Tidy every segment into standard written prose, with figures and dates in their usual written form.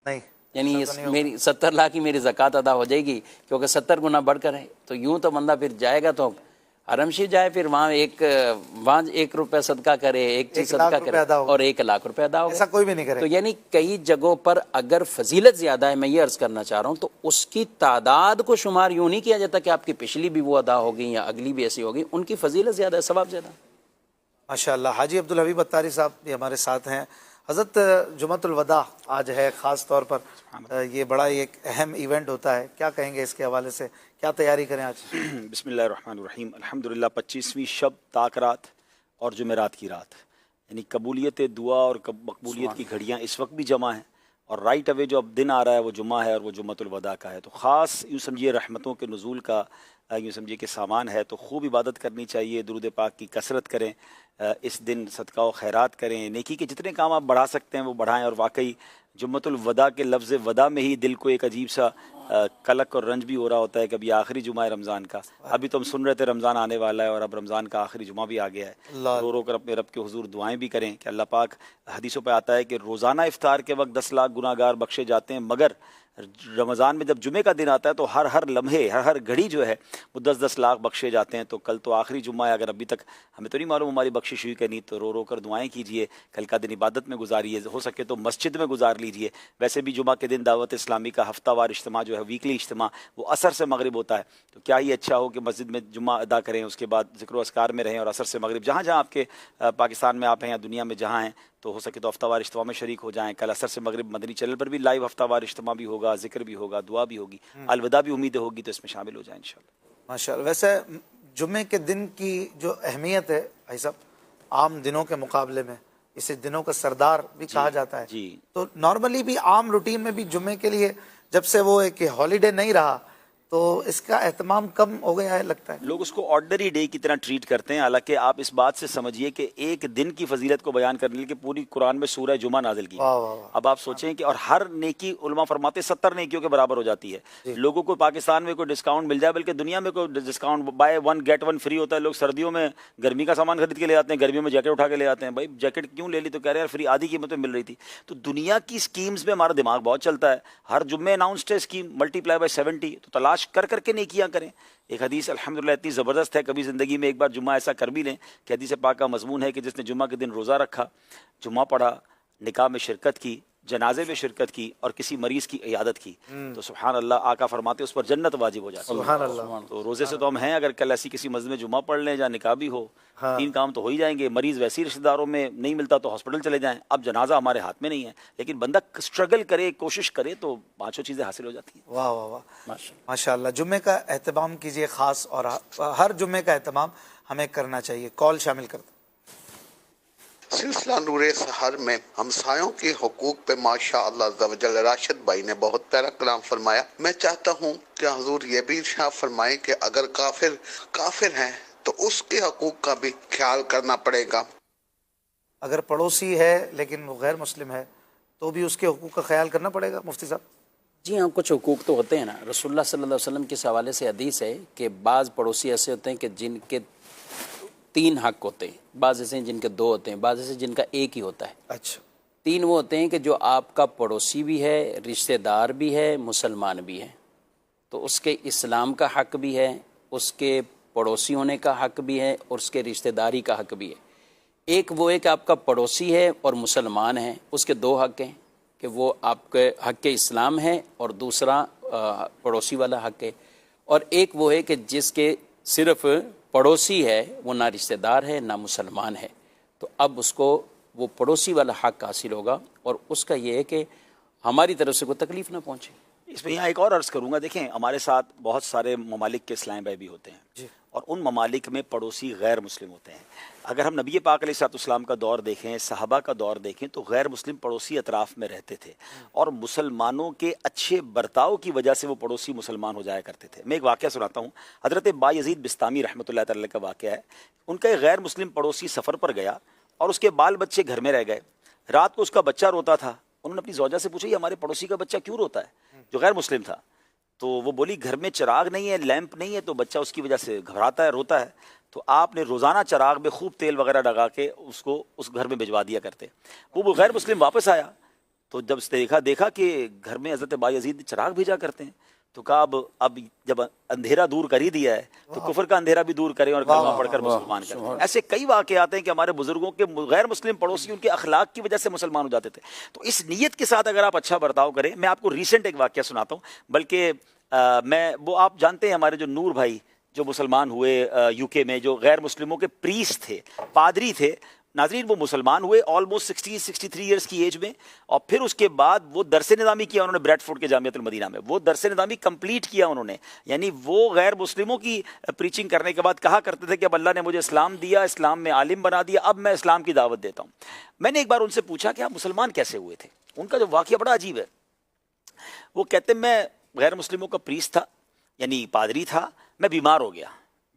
नहीं, यानी ऐसा तो नहीं होगा। मेरी 70 लाख की मेरी ज़कात अदा हो जाएगी, क्योंकि 70 गुना बढ़कर है। तो यूं तो बंदा फिर जाएगा तो हरमशी जाए, फिर वहाँ एक रुपया सदका करे, एक चीज़ 1 लाख सदका रुपए करे अदा होगा। और 1 लाख रुपये अदा होगा। ऐसा कोई भी नहीं तो करेगा। यानी कई जगहों पर अगर फजीलत ज़्यादा है, मैं ये अर्ज़ करना चाह रहा हूँ, तो उसकी तादाद को शुमार यूँ नहीं किया जाता कि आपकी पिछली भी वो अदा होगी या अगली भी ऐसी होगी। उनकी फजीलत ज़्यादा है, सवाब ज़्यादा। माशाअल्लाह। हाजी अब्दुल हबीब अत्तारी साहब भी हमारे साथ हैं। हज़रत जुमअतुल वदा आज है, ख़ास तौर पर ये बड़ा एक अहम इवेंट होता है, क्या कहेंगे इसके हवाले से, क्या तैयारी करें आज? बिस्मिल्लाहिर्रहमानिर्रहीम। अल्हम्दुलिल्लाह 25वीं शब ताक रात और जुमेरात की रात, यानी कबूलियत दुआ और मकबूलियत की घड़ियाँ इस वक्त भी जमा हैं। और राइट अवे जो अब दिन आ रहा है वो जुम्मा है और वो जुम्मतुल वदा का है। तो ख़ास यूँ समझिए रहमतों के नुज़ूल का यूँ समझिए कि सामान है। तो खूब इबादत करनी चाहिए, दुरूद पाक की कसरत करें, इस दिन सदका व खैरात करें, नेकी के जितने काम आप बढ़ा सकते हैं वो बढ़ाएं। और वाकई जुम्मतुल वदा के लफ्ज़ वदा में ही दिल को एक अजीब सा कलक और रंज भी हो रहा होता है कि अभी आखिरी जुमा है रमज़ान का। अभी तो हम सुन रहे थे रमज़ान आने वाला है और अब रमज़ान का आखिरी जुमा भी आ गया है। रो रो कर अपने रब के हुजूर दुआएं भी करें कि अल्लाह पाक, हदीसों पे आता है कि रोज़ाना इफ्तार के वक्त 10 लाख गुनाहगार बख्शे जाते हैं, मगर रमज़ान में जब जुमे का दिन आता है तो हर लम्हे हर घड़ी जो है वो 10-10 लाख बख्शे जाते हैं। तो कल तो आखिरी जुम्मा है, अगर अभी तक हमें तो नहीं मालूम हमारी बख्शिश हुई कि नहीं, तो रो रो कर दुआएं कीजिए, कल का दिन इबादत में गुजारिए, हो सके तो मस्जिद में गुजार लीजिए। वैसे भी जुमा के दिन दावत इस्लामी का हफ्तावार इज्तिमा जो है, वीकली इज्तिमा, वो असर से मगरिब होता है। तो क्या ही अच्छा हो कि मस्जिद में जुम्मा अदा करें, उसके बाद ज़िक्र व अस्कार में रहें और असर से मगरिब जहाँ जहाँ आपके पाकिस्तान में आप हैं या दुनिया में जहाँ हैं, तो हो सके तो हफ्तावार इज्तिमा में शरीक हो जाएं। कल असर से मगरिब मदनी चैनल पर भी लाइव हफ्तावार इज्तिमा भी होगा, जिक्र भी होगा, दुआ भी होगी, अलविदा भी उम्मीद होगी, तो इसमें शामिल हो जाए इंशाल्लाह। माशाअल्लाह। वैसे जुम्मे के दिन की जो अहमियत है भाई साहब, आम दिनों के मुकाबले में इसे दिनों का सरदार भी कहा जाता है। जी। तो नॉर्मली भी आम रूटीन में भी जुम्मे के लिए जब से वो एक हॉलीडे नहीं रहा तो इसका एहतमाम कम हो गया है लगता है। लोग उसको ऑर्डनरी डे की तरह ट्रीट करते हैं। हालांकि आप इस बात से समझिए कि एक दिन की फजीलत को बयान करने के लिए पूरी कुरान में सूरह जुमा नाजिल की। वाह वाह वाह। अब आप सोचें कि और हर नेकी उलमा फरमाते 70 नेकियों के बराबर हो जाती है। लोगों को पाकिस्तान में कोई डिस्काउंट मिल जाए, बल्कि दुनिया में कोई discount, by one get one free होता है। लोग सर्दियों में गर्मी का सामान खरीद के ले आते हैं, गर्मियों में जैकेट उठा के ले आते हैं। भाई जैकेट क्यों ले ली, तो कह रहे हैं यार फ्री, आधी कीमत में मिल रही थी। तो दुनिया की स्कीम्स में हमारा दिमाग बहुत चलता है। हर जुम्मे अनाउंस्ड है स्कीम, मल्टीप्लाई बाय 70। तो तलाश कर करके नेकियां करें। एक हदीस अल्हम्दुलिल्लाह इतनी ज़बरदस्त है, कभी ज़िंदगी में एक बार जुम्मा ऐसा कर भी लें कि हदीस पाक का मजमून है कि जिसने जुम्मा के दिन रोज़ा रखा, जुम्मा पढ़ा, निकाह में शिरकत की, जनाजे में शिरकत की और किसी मरीज़ की इयादत की, तो सुभान अल्लाह, आका फरमाते उस पर जन्नत वाजिब हो जाती है। सुभान अल्लाह। तो रोज़े से तो हम हैं, अगर कल ऐसी किसी मस्जिद में जुम्मा पढ़ लें जहाँ निकाह भी हो, 3 काम तो हो ही जाएंगे। मरीज़ वैसे ही रिश्तेदारों में नहीं मिलता तो हॉस्पिटल चले जाएं। अब जनाजा हमारे हाथ में नहीं है, लेकिन बंदा स्ट्रगल करे, कोशिश करे, तो 5 चीज़ें हासिल हो जाती हैं। वाह वाह वाह, माशाअल्लाह। जुम्मे का एहतमाम कीजिए ख़ास, और हर जुम्मे का एहतमाम हमें करना चाहिए। कॉल शामिल कर दो। सिलसिला नूरे सहर में हमसायों के हुकूक पे माशाअल्लाह ज़वजल राशिद भाई ने बहुत प्यारा कलाम फरमाया। मैं चाहता हूँ कि हुजूर ये भी इरशाद फरमाए कि अगर काफिर हैं तो उसके हुकूक का भी ख्याल करना पड़ेगा। अगर पड़ोसी है लेकिन वो गैर मुस्लिम है तो भी उसके हुकूक का ख्याल करना पड़ेगा मुफ्ती साहब? जी हाँ, कुछ हुकूक तो होते हैं ना। रसूलुल्लाह सल्लल्लाहु अलैहि वसल्लम के हवाले से हदीस है कि बाज़ पड़ोसी ऐसे होते हैं कि जिनके 3 हक होते हैं, बाज़ ऐसे हैं जिनके 2 होते हैं, बाज़ ऐसे जिनका 1 ही होता है। अच्छा। 3 वो होते हैं कि जो आपका पड़ोसी भी है, रिश्तेदार भी है, मुसलमान भी है, तो उसके इस्लाम का हक भी है, उसके पड़ोसी होने का हक भी है और उसके रिश्तेदारी का हक भी है। एक वो है कि आपका पड़ोसी है और मुसलमान है, उसके 2 हक हैं कि वो आपके हक इस्लाम है और दूसरा पड़ोसी वाला हक है। और एक वो है कि जिसके सिर्फ पड़ोसी है, वो ना रिश्तेदार है ना मुसलमान है, तो अब उसको वो पड़ोसी वाला हक हासिल होगा और उसका ये है कि हमारी तरफ से कोई तकलीफ़ ना पहुँचे। इसमें यहाँ एक और अर्ज़ करूँगा, देखें हमारे साथ बहुत सारे ममालिक के इस्लाम भाई भी होते हैं और उन ममालिक में पड़ोसी गैर मुस्लिम होते हैं। अगर हम नबी पाक अलैहिस्सलाम का दौर देखें, सहाबा का दौर देखें, तो गैर मुस्लिम पड़ोसी अतराफ़ में रहते थे और मुसलमानों के अच्छे बर्ताव की वजह से वो पड़ोसी मुसलमान हो जाया करते थे। मैं एक वाक़या सुनाता हूँ। हज़रत बायज़ीद बिस्तामी रहमतुल्लाह तआला का वाक़या है। उनका एक गैर मुस्लिम पड़ोसी सफ़र पर गया और उसके बाल बच्चे घर में रह गए। रात को उसका बच्चा रोता था। उन्होंने अपनी ज़ौजा से पूछा, ये हमारे पड़ोसी का बच्चा क्यों रोता है, जो गैर मुस्लिम था? तो वो बोली, घर में चिराग नहीं है, लैंप नहीं है, तो बच्चा उसकी वजह से घबराता है, रोता है। तो आपने रोज़ाना चिराग में खूब तेल वगैरह लगा के उसको उस घर में भिजवा दिया करते। वो गैर मुस्लिम वापस आया तो जब देखा कि घर में हज़रत बायज़ीद चिराग भेजा करते हैं, तो कहा अब जब अंधेरा दूर कर ही दिया है तो कुफर का अंधेरा भी दूर करें और कलमा पढ़कर मुसलमान करें। ऐसे कई वाक़े आते हैं कि हमारे बुजुर्गों के गैर मुस्लिम पड़ोसी उनके अखलाक की वजह से मुसलमान हो जाते थे। तो इस नीयत के साथ अगर आप अच्छा बर्ताव करें, मैं आपको रिसेंट एक वाक़या सुनाता हूँ, बल्कि मैं वो आप जानते हैं हमारे जो नूर भाई जो मुसलमान हुए यूके में, जो गैर मुस्लिमों के प्रीस्ट थे, पादरी थे, नाजरीन वो मुसलमान हुए ऑलमोस्ट 63 ईयर्स की एज में, और फिर उसके बाद वो दरस निज़ामी किया उन्होंने ब्रैडफोर्ड के जामियातुल मदीना में, वो दरस निज़ामी कंप्लीट किया उन्होंने। यानी वो गैर मुस्लिमों की प्रीचिंग करने के बाद कहा करते थे कि अब अल्लाह ने मुझे इस्लाम दिया, इस्लाम में आलिम बना दिया, अब मैं इस्लाम की दावत देता हूँ। मैंने एक बार उनसे पूछा कि आप मुसलमान कैसे हुए थे? उनका जो वाक़या बड़ा अजीब है। वो कहते मैं गैर मुस्लिमों का प्रीस्ट था, यानी पादरी था, मैं बीमार हो गया।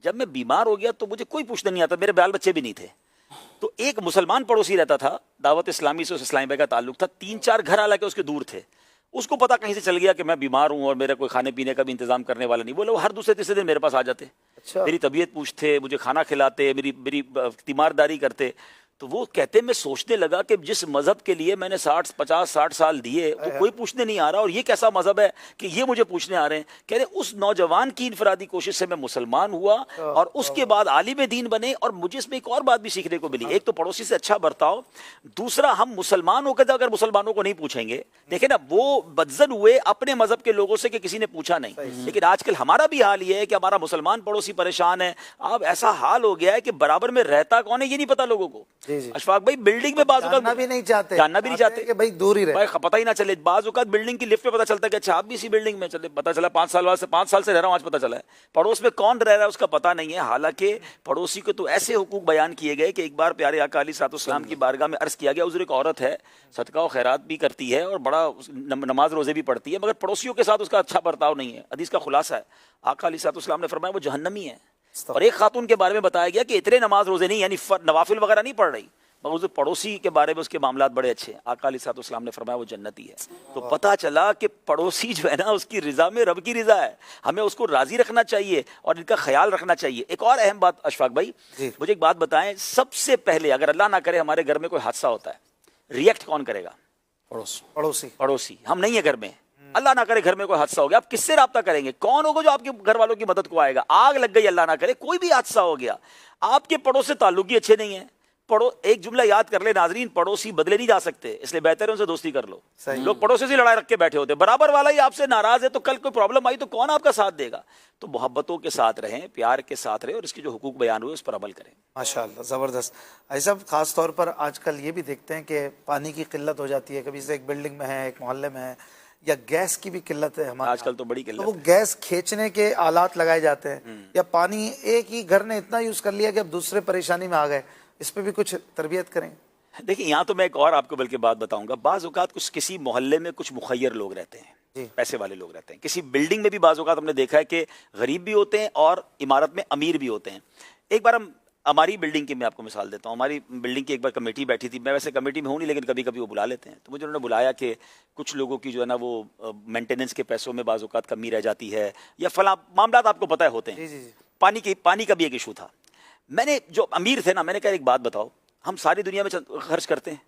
जब मैं बीमार हो गया तो मुझे कोई पूछने नहीं आता, मेरे बाल बच्चे भी नहीं थे। तो एक मुसलमान पड़ोसी रहता था, दावत इस्लामी से उस इस्लामी भाई का ताल्लुक था, 3-4 घर हालांकि उसके दूर थे। उसको पता कहीं से चल गया कि मैं बीमार हूँ और मेरा कोई खाने पीने का भी इंतजाम करने वाला नहीं। बोले वो हर दूसरे तीसरे दिन मेरे पास आ जाते, अच्छा। मेरी तबीयत पूछते, मुझे खाना खिलाते, मेरी तीमारदारी करते। तो वो कहते मैं सोचने लगा कि जिस मजहब के लिए मैंने 50-60 साल दिए वो कोई पूछने नहीं आ रहा, और ये कैसा मजहब है कि ये मुझे पूछने आ रहे हैं। कह रहे उस नौजवान की इनफरादी कोशिश से मैं मुसलमान हुआ और उसके बाद आलिम दीन बने। और मुझे इसमें एक और बात भी सीखने को मिली, एक तो पड़ोसी से अच्छा बर्ताव, दूसरा हम मुसलमान होकर अगर मुसलमानों को नहीं पूछेंगे, देखे ना वो बदजन हुए अपने मजहब के लोगों से कि किसी ने पूछा नहीं। लेकिन आजकल हमारा भी हाल ये है कि हमारा मुसलमान पड़ोसी परेशान है। अब ऐसा हाल हो गया है कि बराबर में रहता कौन है ये नहीं पता लोगों को। अशफाक भाई बिल्डिंग में जानना भी नहीं चाहते, कि भाई दूर ही रहे, भाई पता ही ना चले। बाज़ औक़ात बिल्डिंग की लिफ्ट पे पता चलता है कि अच्छा आप भी इसी बिल्डिंग में, चले पता चला 5 साल से रह रहा हूँ, आज पता चला है पड़ोस में कौन रह रहा है उसका पता नहीं है। हालांकि पड़ोसी को तो ऐसे हुकूक बयान किए गए कि एक बार प्यारे आका अलैहिस्सलाम की बारगाह में अर्ज किया गया, उज़र एक औरत है, सदका और खैरात भी करती है और बड़ा नमाज रोजे भी पढ़ती है, मगर पड़ोसियों के साथ उसका अच्छा बर्ताव नहीं है। हदीस का खुलासा है, आका अलैहिस्सलाम ने फरमाया वो जहन्नमी है। और एक खातून के बारे में बताया गया कि इतने नमाज रोजे नहीं, यानी नवाफिल वगैरह नहीं पढ़ रही, मगर उस पड़ोसी के बारे में उसके मामलात बड़े अच्छे हैं। आका अलैहिस्सलाम ने फरमाया वो जन्नती है। तो पता चला कि पड़ोसी जो है ना उसकी रिजा में रब की रिजा है, हमें उसको राजी रखना चाहिए और इनका ख्याल रखना चाहिए। एक और अहम बात अशफाक भाई, मुझे एक बात बताएं, सबसे पहले अगर अल्लाह ना करे हमारे घर में कोई हादसा होता है, रिएक्ट कौन करेगा? पड़ोसी। हम नहीं है घर में, अल्लाह ना करे घर में कोई हादसा हो गया, आप किससे राब्ता करेंगे? कौन होगा जो आपके घर वालों की मदद को आएगा? आग लग गई, अल्लाह ना करे कोई भी हादसा हो गया, आपके पड़ोस से ताल्लुक ही अच्छे नहीं है। एक जुमला याद कर ले नाजरीन, पड़ोसी बदले नहीं जा सकते, इसलिए बेहतर है उनसे दोस्ती कर लो। लोग पड़ोसी से लड़ाई रख के बैठे होते, बराबर वाला ही आपसे नाराज है तो कल कोई प्रॉब्लम आई तो कौन आपका साथ देगा? तो मोहब्बतों के साथ रहें, प्यार के साथ रहें और इसके जो हुकूक बयान हुए उस पर अमल करें। माशाअल्लाह, ज़बरदस्त। ऐसा खास तौर पर आजकल ये भी देखते हैं कि पानी की किल्लत हो जाती है, कभी से एक बिल्डिंग में है, एक मोहल्ले में है, या गैस की भी किल्लत है हमारे आजकल तो बड़ी किल्लत है। वो गैस खींचने के आलात लगाए जाते हैं, या पानी एक ही घर ने इतना यूज कर लिया कि अब दूसरे परेशानी में आ गए, इस पे भी कुछ तरबियत करें। देखिए यहाँ तो मैं एक और आपको बल्कि बात बताऊंगा, बाज़ औक़ात कुछ किसी मोहल्ले में कुछ मुखय्यर लोग रहते हैं, पैसे वाले लोग रहते हैं। किसी बिल्डिंग में भी बाज़ औक़ात हमने देखा है कि गरीब भी होते हैं और इमारत में अमीर भी होते हैं। एक बार हमारी बिल्डिंग की मैं आपको मिसाल देता हूँ, हमारी बिल्डिंग की एक बार कमेटी बैठी थी, मैं वैसे कमेटी में हूँ नहीं लेकिन कभी कभी वो बुला लेते हैं। तो मुझे उन्होंने बुलाया कि कुछ लोगों की जो है ना वो मेंटेनेंस के पैसों में बाज़ औक़ात कमी रह जाती है, या फला मामला आपको पता है होते हैं। पानी का भी एक इशू था। मैंने जो अमीर थे ना, मैंने कहा एक बात बताओ, हम सारी दुनिया में खर्च करते हैं,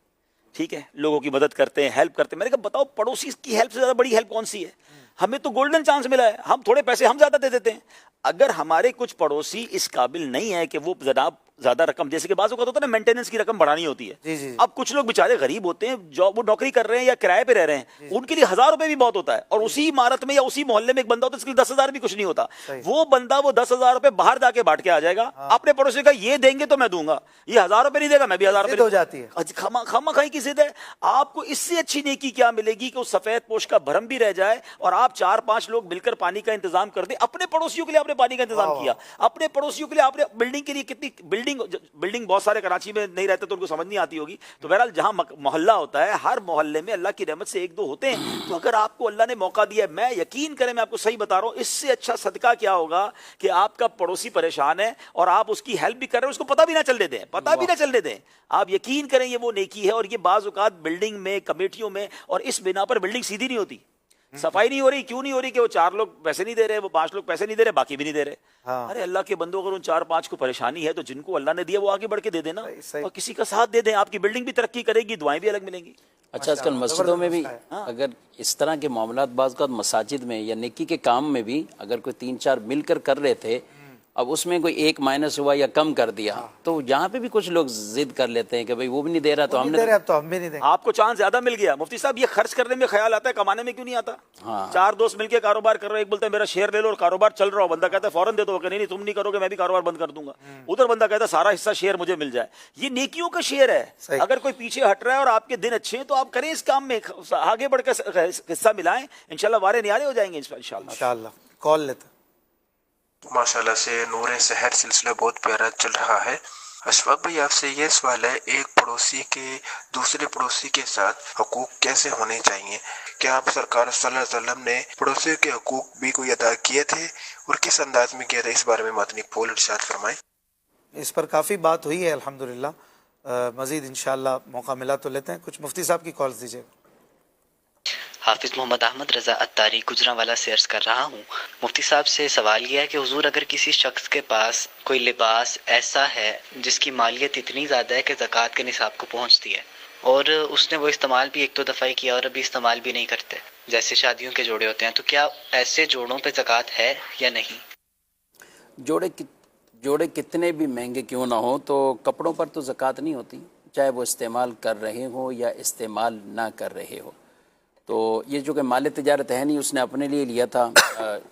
ठीक है, लोगों की मदद करते हैं, हेल्प करते हैं, मैंने कहा बताओ पड़ोसी की हेल्प से ज़्यादा बड़ी हेल्प कौन सी है? हमें तो गोल्डन चांस मिला है, हम थोड़े पैसे हम ज़्यादा दे देते हैं। अगर हमारे कुछ पड़ोसी इस काबिल नहीं है कि वो जनाब ज़्यादा रकम, जैसे कि बाज़ होता है ना मेंटेनेंस की रकम बढ़ानी होती है, अब कुछ लोग बेचारे गरीब होते हैं, जॉब वो नौकरी कर रहे हैं या किराए पे रह रहे हैं, उनके लिए 1000 रुपए भी बहुत होता है, और उसी इमारत में या उसी मोहल्ले में एक बंदा होता है इसके लिए 10,000 भी कुछ नहीं होता। वो बंदा वो 10,000 रुपए बाहर जाके बांट के आ जाएगा, अपने पड़ोसी का ये देंगे तो मैं दूंगा, ये 1000 रुपए नहीं देगा मैं भी 1000 रुपए हो जाती है। खामा खाई की जिद है। आपको इससे अच्छी नेकी क्या मिलेगी कि उस सफेद पोश का भरम भी रह जाए और आप 4-5 लोग मिलकर पानी का इंतजाम कर दें। अपने पड़ोसियों के लिए आपने पानी का इंतजाम किया, अपने पड़ोसियों के लिए आपने बिल्डिंग के लिए कितनी बिल्डिंग बहुत सारे कराची में नहीं रहते तो उनको समझ नहीं आती होगी। तो बहरहाल जहां मोहल्ला होता है, हर मोहल्ले में अल्लाह की रहमत से 1-2 होते हैं। तो अगर आपको अल्लाह ने मौका दिया है, मैं यकीन करें मैं आपको सही बता रहा हूं, इससे अच्छा सदका क्या होगा कि आपका पड़ोसी परेशान है और आप उसकी हेल्प भी कर रहे हैं, उसको पता भी ना चलने दें, आप यकीन करें ये वो नेकी है। और ये बाज़ औक़ात बिल्डिंग में, कमेटियों में, और इस बिना पर बिल्डिंग सीधी नहीं होती, सफाई नहीं हो रही। क्यों नहीं हो रही? कि वो 4 लोग पैसे नहीं दे रहे, वो 5 लोग पैसे नहीं दे रहे, बाकी भी नहीं दे रहे। अरे अल्लाह के बंदों, अगर उन 4-5 को परेशानी है तो जिनको अल्लाह ने दिया वो आगे बढ़ के दे देना और किसी का साथ दे दें, आपकी बिल्डिंग भी तरक्की करेगी, दुआएं भी अलग मिलेंगी। अच्छा, आजकल मस्जिदों में भी अगर इस तरह के मामलात बाज़ का मसाजिद में या नेकी के काम में भी अगर कोई 3-4 मिलकर कर रहे थे, अब उसमें कोई एक माइनस हुआ या कम कर दिया, तो यहाँ पे भी कुछ लोग जिद कर लेते हैं कि भाई वो भी नहीं दे रहा तो हम दे रहे, अब तो हम भी नहीं देंगे। आपको चांस ज्यादा मिल गया। मुफ्ती साहब, ये खर्च करने में ख्याल आता है, कमाने में क्यों नहीं आता? हाँ। 4 दोस्त मिलके कारोबार कर रहे हो, एक बोलता है मेरा शेयर ले लो और कारोबार चल रहा हो, बंदा कहता है फौरन दे दो, नहीं नहीं तुम नहीं करोगे मैं भी कारोबार बंद कर दूंगा। उधर बंदा कहता है सारा हिस्सा शेयर मुझे मिल जाए। ये नेकियों का शेयर है। अगर कोई पीछे हट रहा है और आपके दिन अच्छे हैं तो आप करें इस काम में, आगे बढ़कर हिस्सा मिलाएं, इंशाल्लाह वारे न्यारे हो जाएंगे इंशाल्लाह। कॉल लेते माशाल्लाह से नूरे सहर सिलसिला बहुत प्यारा चल रहा है। अशफाक भाई, आपसे ये सवाल है, एक पड़ोसी के दूसरे पड़ोसी के साथ हकूक कैसे होने चाहिए? क्या आप सरकार सल्लल्लाहु अलैहि वसल्लम ने पड़ोसियों के हकूक भी कोई अदा किए थे और किस अंदाज में किया था? इस बारे में मदनी पोल इरशाद फरमाएं। इस पर काफ़ी बात हुई है अल्हम्दुलिल्लाह। मज़ीद इंशाल्लाह मौका मिला तो लेते हैं। कुछ मुफ्ती साहब की कॉल्स दीजिएगा। हाफिज़ मोहम्मद अहमद रज़ा अत्तारी गुजरांवाला से अर्ज़ कर रहा हूँ। मुफ्ती साहब से सवाल यह है कि हुजूर, अगर किसी शख्स के पास कोई लिबास ऐसा है जिसकी मालियत इतनी ज़्यादा है कि ज़कात के निसाब को पहुँचती है और उसने वो इस्तेमाल भी 1-2 दफ़ा ही किया और अभी इस्तेमाल भी नहीं करते, जैसे शादियों के जोड़े होते हैं, तो क्या ऐसे जोड़ों पर ज़कात है या नहीं? जोड़े कितने भी महंगे क्यों ना हो तो कपड़ों पर तो ज़कात नहीं होती, चाहे वो इस्तेमाल कर रहे हो या इस्तेमाल ना कर रहे हो। तो ये जो कि माल तिजारत है नहीं, उसने अपने लिए लिया था,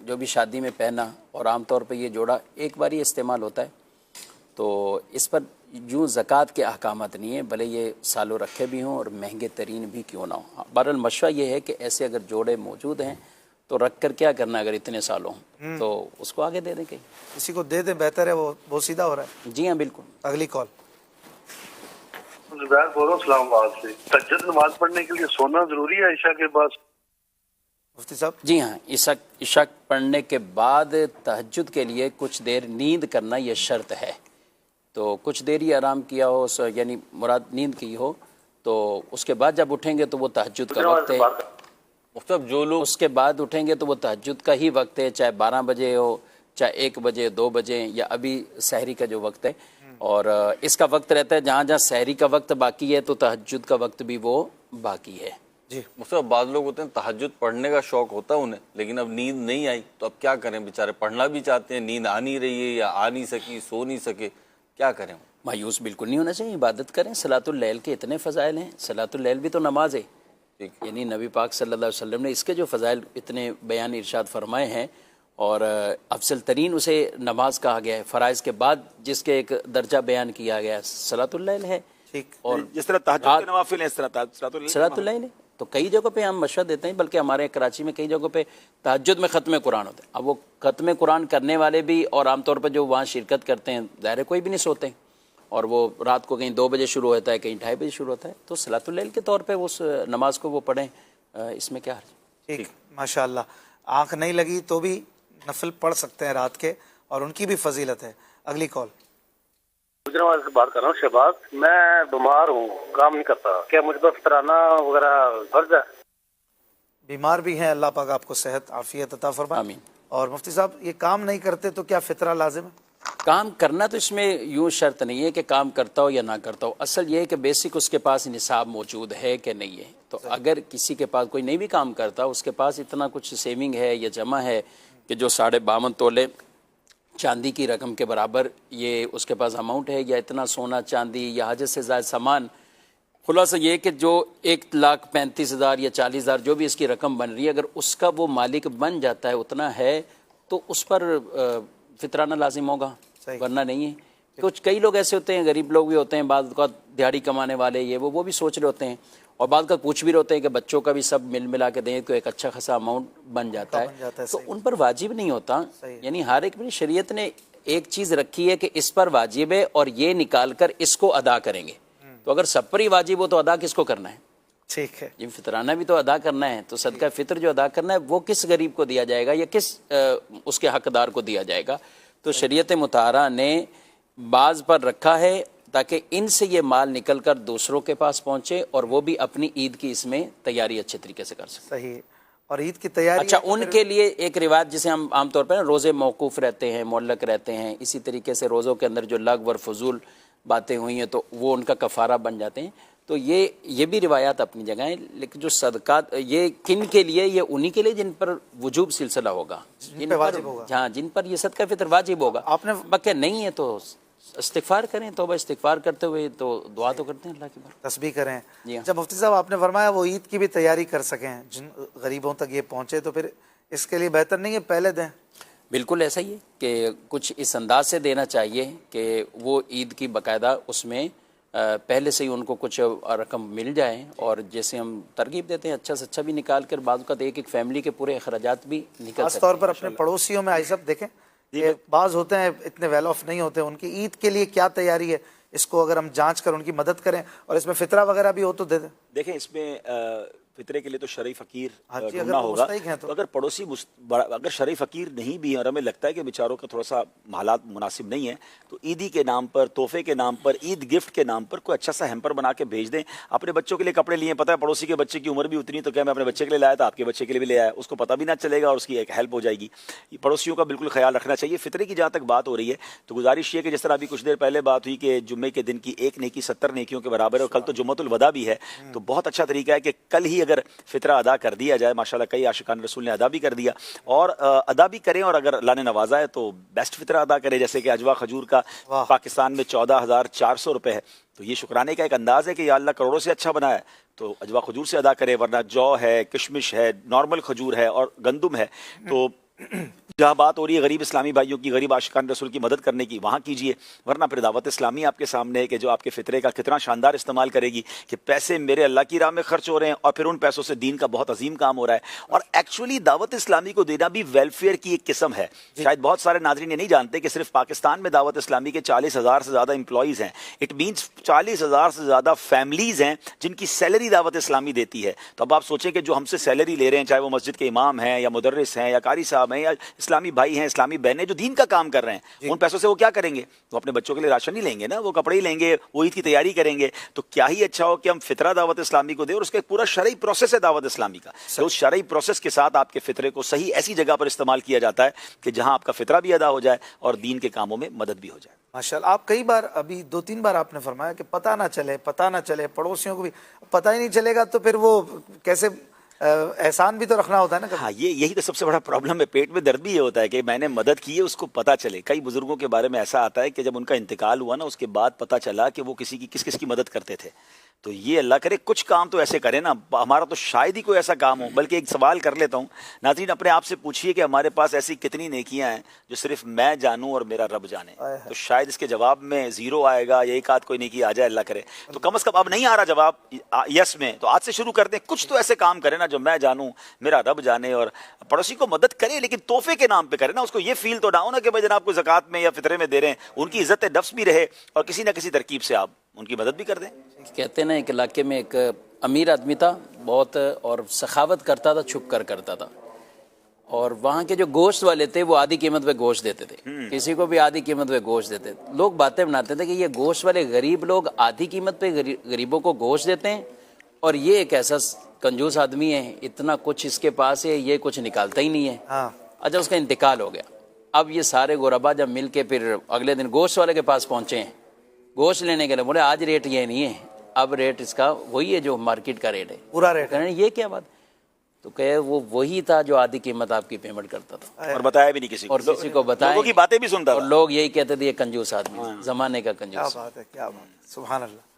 जो भी शादी में पहना, और आमतौर पे ये जोड़ा एक बार ही इस्तेमाल होता है, तो इस पर यूँ ज़कात के अहकामत नहीं है, भले ये सालों रखे भी हों और महंगे तरीन भी क्यों ना हो। बहरहाल मशवरा ये है कि ऐसे अगर जोड़े मौजूद हैं तो रख कर क्या करना, अगर इतने सालों तो उसको आगे दे दें, कहीं किसी को दे दें, बेहतर है, वो सीधा हो रहा है। जी हाँ, बिल्कुल। अगली कॉल। जुबैर बोल रहा हूँ इस्लामाबाद से। तहज्जुद नमाज पढ़ने के लिए सोना जरूरी है ईशा के बाद? मुफ्ती साहब जी हाँ, इशा पढ़ने के बाद तहज्जुद के लिए कुछ देर नींद करना ये शर्त है। तो कुछ देर ही आराम किया हो, यानी मुराद नींद की हो, तो उसके बाद जब उठेंगे तो वो तहज्जुद का वक्त है। मतलब जो लोग उसके बाद उठेंगे तो वो तहज्जुद का ही वक्त है, चाहे 12 बजे हो, चाहे 1 बजे, 2 बजे, या अभी सहरी का जो वक्त है। और इसका वक्त रहता है, जहाँ जहाँ सहरी का वक्त बाकी है तो तहज्जुद का वक्त भी वो बाकी है। जी, मतलब बाद लोग होते हैं तहज्जुद पढ़ने का शौक होता है उन्हें, लेकिन अब नींद नहीं आई तो अब क्या करें, बेचारे पढ़ना भी चाहते हैं, नींद आ नहीं रही है या आ नहीं सकी, सो नहीं सके, क्या करें? मायूस बिल्कुल नहीं होना चाहिए, इबादत करें। सलातुल लैल के इतने फ़ज़ाइल हैं, सलातुल लैल भी तो नमाज है, यानी नबी पाक सल्लल्लाहु अलैहि वसल्लम ने इसके जो फ़ज़ाइल इतने बयान इरशाद फरमाए हैं, और अफजल तरीन उसे नमाज कहा गया है। फ़राइज़ के बाद जिसके एक दर्जा बयान किया गया है सलातुल लैल है। ठीक, और जिस तरह तहज्जुद के नवाफिल हैं इस तरह सलातुल लैल है। तो कई जगहों पे हम मशवरा देते हैं, बल्कि हमारे कराची में कई जगहों पे तहज्जुद में ख़त्म कुरान होता है। अब वो ख़त्म कुरान करने वाले भी और आमतौर पर जो वहाँ शिरकत करते हैं, ज़ाहिर है कोई भी नहीं सोते हैं, और वो रात को कहीं 2 बजे शुरू होता है, कहीं 2:30 बजे शुरू होता है, तो सलातुल लैल के तौर पर उस नमाज को वो पढ़ें, इसमें क्या हर्ज? ठीक, माशाअल्लाह। आँख नहीं लगी तो भी नफल पढ़ सकते हैं रात के, और उनकी भी फजीलत है। अगली कॉल। गुजरांवाला से बात कर रहा हूँ शहबाज। मैं बीमार हूँ, काम नहीं करता, क्या मुझ पर फितराना वगैरह फर्ज है? बीमार भी हैं, अल्लाह पाक आपको सेहत आफियत अता फरमाए। आमीन। और मुफ्ती साहब, ये काम नहीं करते तो क्या फितरा लाजिम है? काम करना तो इसमें यूँ शर्त नहीं है कि काम करता हो या ना करता हो, असल ये है कि बेसिक उसके पास निसाब मौजूद है कि नहीं है। तो अगर किसी के पास कोई नहीं भी काम करता, उसके पास इतना कुछ सेविंग है या जमा है कि जो 52.5 तोले चांदी की रकम के बराबर ये उसके पास अमाउंट है, या इतना सोना चांदी या हजत से ज़्यादा सामान, खुलासा ये कि जो 1,35,000 या 40,000 जो भी इसकी रकम बन रही है, अगर उसका वो मालिक बन जाता है, उतना है, तो उस पर फितराना लाजिम होगा, वरना नहीं है। कुछ कई लोग ऐसे होते हैं, गरीब लोग भी होते हैं, बाद का दिहाड़ी कमाने वाले, ये वो भी सोच रहे होते हैं, और बाद का पूछ भी रहे होते हैं कि बच्चों का भी सब मिल मिला के दें तो एक अच्छा खासा अमाउंट बन जाता है, तो उन पर वाजिब नहीं होता। यानी हर एक शरीयत ने एक चीज़ रखी है कि इस पर वाजिब है और ये निकाल कर इसको अदा करेंगे। तो अगर सब पर ही वाजिब हो तो अदा किसको करना है? ठीक है, जिन फितराना भी तो अदा करना है, तो सदका फितर जो अदा करना है वो किस गरीब को दिया जाएगा या किस उसके हकदार को दिया जाएगा? तो शरीयत मुताहरा ने बाज पर रखा है ताकि इनसे ये माल निकल कर दूसरों के पास पहुंचे और वो भी अपनी ईद की इसमें तैयारी अच्छे तरीके से कर सकें। सही। और ईद की तैयारी, अच्छा, उनके लिए एक रिवाज जिसे हम आमतौर पर रोज़े मौकूफ़ रहते हैं, मुअल्लक रहते हैं, इसी तरीके से रोज़ों के अंदर जो लग़्व और फजूल बातें हुई हैं तो वो उनका कफ़ारा बन जाते हैं। तो ये भी रिवायात अपनी जगह है, लेकिन जो सदकात ये किन के लिए, ये उन्हीं के लिए जिन पर वजूब सिलसिला होगा, जिन पे वाजिब होगा, हाँ, जिन पर ये सदका फितर वाजिब होगा। आपने बाकी नहीं है तो इस्तिगफार करें, तौबा इस्तिगफार करते हुए तो दुआ तो करते हैं अल्लाह की बात, तस्बीह करें। जी हाँ। जब मुफ्ती साहब आपने फरमाया वो ईद की भी तैयारी कर सकें, जिन गरीबों तक ये पहुँचे, तो फिर इसके लिए बेहतर नहीं है पहले दें? बिल्कुल ऐसा ही है कि कुछ इस अंदाज से देना चाहिए कि वो ईद की बाकायदा उसमें पहले से ही उनको कुछ रकम मिल जाए, और जैसे हम तरगीब देते हैं अच्छा से अच्छा भी निकाल कर बाज़ का एक एक फैमिली के पूरे अखराजात भी निकल खास सकते तौर हैं। पर अपने पड़ोसियों में आई सब देखें, बाज होते हैं इतने वेल ऑफ नहीं होते, उनकी ईद के लिए क्या तैयारी है, इसको अगर हम जांच कर उनकी मदद करें, और इसमें फितरा वगैरह भी हो तो दे दें। देखें, इसमें फितरे के लिए तो शरई फ़कीर अगर ढूंढना वो होगा। मुस्तहिक हैं तो अगर पड़ोसी अगर शरई फ़कीर नहीं भी है और हमें लगता है कि बेचारों का थोड़ा सा हालात मुनासिब नहीं है, तो ईदी के नाम पर, तोहफे के नाम पर, ईद गिफ्ट के नाम पर कोई अच्छा सा हैम्पर बना के भेज दें। अपने बच्चों के लिए कपड़े लिए, पता है पड़ोसी के बच्चे की उम्र भी उतनी, तो क्या मैं अपने बच्चे के लिए लाया था, आपके बच्चे के लिए भी ले आया, उसको पता भी ना चलेगा और उसकी एक हेल्प हो जाएगी। पड़ोसियों का बिल्कुल ख्याल रखना चाहिए। फितरे की जहाँ तक बात हो रही है, तो गुजारिश ये कि जिस तरह अभी कुछ देर पहले बात हुई कि जुम्मे के दिन की एक नेकी 70 नेकियों के बराबर है, और कल तो जुम्मतुल वदा भी है, तो बहुत अच्छा तरीका है कि कल ही अगर फितरा अदा कर दिया जाए। माशाल्लाह कई आशिकान रसूल ने अदा भी कर दिया, और अदा भी करें, और अगर अल्लाह ने नवाजा है तो बेस्ट फितरा अदा करें। जैसे कि अजवा खजूर का पाकिस्तान में 14,400 रुपए है, तो ये शुक्राने का एक अंदाज है कि या अल्लाह करोड़ों से अच्छा बनाया है, तो अजवा खजूर से अदा करें, वरना जौ है, किशमिश है, नॉर्मल खजूर है और गंदुम है। तो जहाँ बात हो रही है गरीब इस्लामी भाइयों की, गरीब आशिकान रसूल की मदद करने की, वहाँ कीजिए, वरना फिर दावत इस्लामी आपके सामने है कि जो आपके फितरे का कितना शानदार इस्तेमाल करेगी कि पैसे मेरे अल्लाह की राह में खर्च हो रहे हैं, और फिर उन पैसों से दीन का बहुत अजीम काम हो रहा है। और एक्चुअली दावत इस्लामी को देना भी वेलफेयर की एक किस्म है। शायद बहुत सारे नाज़रीन ये नहीं जानते कि सिर्फ पाकिस्तान में दावत इस्लामी के 40,000 से ज़्यादा एम्प्लॉइज़ हैं। इट मीन्स 40,000 से ज़्यादा फैमिलीज़ हैं जिनकी सैलरी दावत इस्लामी देती है। तो अब आप सोचें कि जो हमसे सैलरी ले रहे हैं, चाहे वो मस्जिद के इमाम हैं या मुदर्रिस हैं या कारी साहब हैं या इस्लामी भाई हैं, इस्लामी बहनें जो दीन का काम कर रहे हैं, उन पैसों से वो क्या करेंगे? वो अपने बच्चों के लिए राशन ही लेंगे ना, वो कपड़े ही लेंगे, वो ईद की तैयारी करेंगे। तो क्या ही अच्छा हो कि हम फितरा दावत इस्लामी को दें, और उसका एक पूरा शरई प्रोसेस है दावत इस्लामी का। तो उस शरई प्रोसेस के साथ आपके फितरे को सही ऐसी जगह पर इस्तेमाल किया जाता है कि जहां आपका फितरा भी अदा हो जाए और दीन के कामों में मदद भी हो जाए। माशाल्लाह, आप कई बार, अभी 2-3 बार आपने फरमाया कि पता ना चले, पड़ोसियों को भी पता ही नहीं चलेगा, तो फिर वो कैसे, एहसान भी तो रखना होता है ना। हाँ, यही तो सबसे बड़ा प्रॉब्लम है। पेट में दर्द भी ये होता है कि मैंने मदद की है, उसको पता चले। कई बुजुर्गों के बारे में ऐसा आता है कि जब उनका इंतकाल हुआ ना, उसके बाद पता चला कि वो किसी की किस किस की मदद करते थे। तो ये अल्लाह करे कुछ काम तो ऐसे करें ना, हमारा तो शायद ही कोई ऐसा काम हो। बल्कि एक सवाल कर लेता हूँ नाज़रीन, अपने आप से पूछिए कि हमारे पास ऐसी कितनी नेकियां हैं जो सिर्फ मैं जानूं और मेरा रब जाने। तो शायद इसके जवाब में 0 आएगा या एक आध कोई नेकी आ जाए, अल्लाह करे। तो कम से कम अब नहीं आ रहा जवाब यस में, तो आज से शुरू कर दें, कुछ तो ऐसे काम करें ना जो मैं जानूं, मेरा रब जाने, और पड़ोसी को मदद करें, लेकिन तोहफे के नाम पे करें ना। उसको ये फील तो ना हो ना कि भाई जनाब को ज़कात में या फितरे में दे रहे हैं, उनकी इज्जत नफ्स भी रहे और किसी ना किसी तरकीब से आप उनकी मदद भी कर दें। कहते हैं ना, एक इलाके में एक अमीर आदमी था बहुत, और सखावत करता था, छुप कर करता था, और वहाँ के जो गोश्त वाले थे वो आधी कीमत पे गोश्त देते थे, किसी को भी आधी कीमत पे गोश्त देते थे। लोग बातें बनाते थे कि ये गोश्त वाले गरीब लोग आधी कीमत पे गरीबों को गोश्त देते हैं, और ये एक ऐसा कंजूस आदमी है, इतना कुछ इसके पास है, ये कुछ निकालता ही नहीं है। अच्छा, उसका इंतकाल हो गया। अब ये सारे गोरबा जब मिल के फिर अगले दिन गोश्त वाले के पास पहुँचे हैं गोश्त लेने के लिए, बोले आज रेट ये नहीं है, अब रेट इसका वही है जो मार्केट का रेट है, पूरा रेट है। ये क्या बात? तो कहे वो वही था जो आधी कीमत आपकी पेमेंट करता था, और बताया भी नहीं किसी को, और किसी को बताया, लोगों की बातें भी सुनता था, और लोग यही कहते थे ये कंजूस आदमी, जमाने का कंजूस। क्या बात है, क्या बात है, सुभान अल्लाह।